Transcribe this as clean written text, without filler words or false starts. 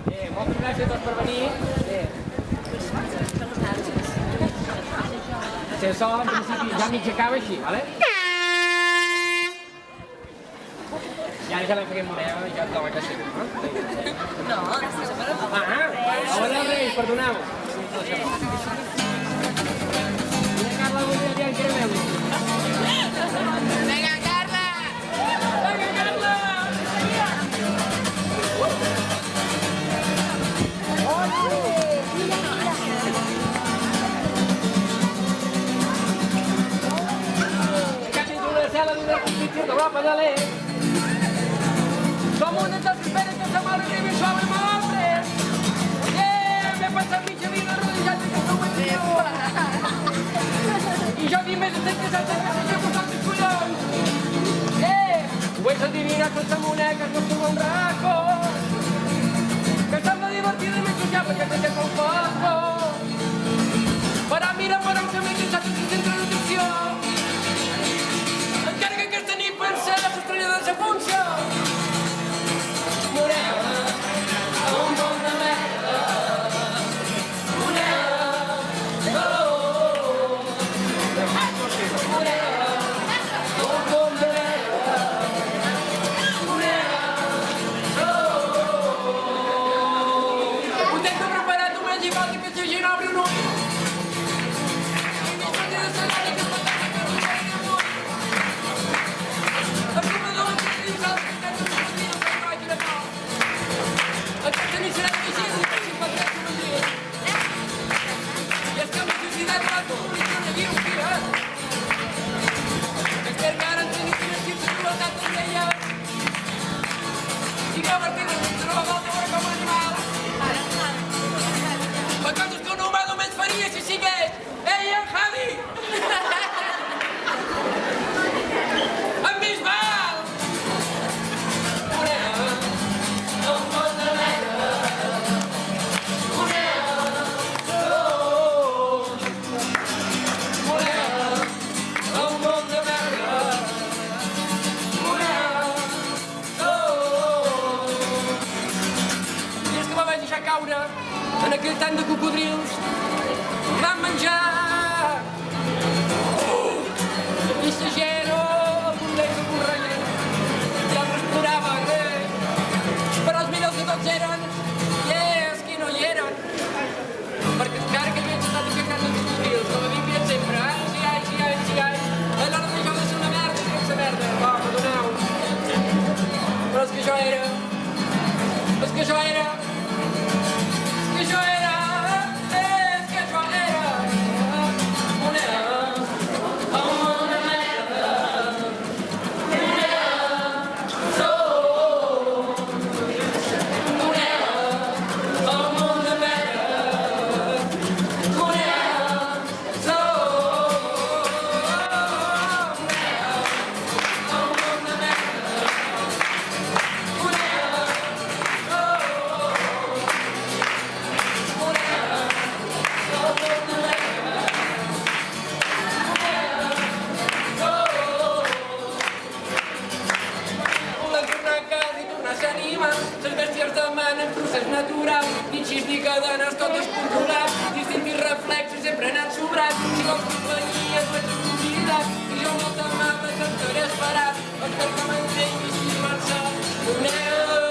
Moltes gràcies a tots per venir. Si això, en principi, ja mig acaba així, vale? I ara ja la farem moneda i ja et dona que sí, no? No, després per a Ah, home dels Reis, perdoneu. Mira, Carla, volia dir el caramel. Vinga, Carla! Vinga, Carla! D'Europa de l'Est. Som una dels que esperen que se m'arribi sobre l'altre. M'he passat mitja vida rodejat d'aquesta ovació. I jo dic més estic que sense que s'hagi posat els collons. Ho veig adivinar sense moneques, no som un raco. Que sembla divertida més que ja perquè té com foco. Però mira, però em sembla que s'ha de centre d'atenció. Encara que aquesta nit pensa l'estrella de la funció. Morena, a un món de merda. Morena, oh. Morena, a un món de merda. Morena, oh. Ho tenc preparat un mes i volta que si gent obre un ull. I més partida de salari que pot anar per un cari d'amunt. Aquesta nit serà difícil i per 53 minuts. I és que amb la societat de la comunitat de viu, mira. Espero que ara ens tenim que sentir la igualtat com deia. I que a partir de no va falta veure com un animal. Per coses que un humà només faria si sigués. Ei, en Javi! En Bisbal! En aquell tant de cocodrils van menjar i la gent un lex de corrent i el respirava però els millors de tots eren i els que no hi eren perquè encara que havien estat aquell tant de cocodrils com havien sempre sí, a l'hora d'això de ser una merda i aquesta merda perdoneu però és que jo era moneda, un món de merda. Moneda, moneda, un món de merda. Moneda, les bèsties demanen procés natural i xisni cadenes totes controlats distintir reflexos sempre han anat sobrats si vols companyia tu ets convidat i jo molta mapa que estaré esperat per que m'entenguis i marxar moneda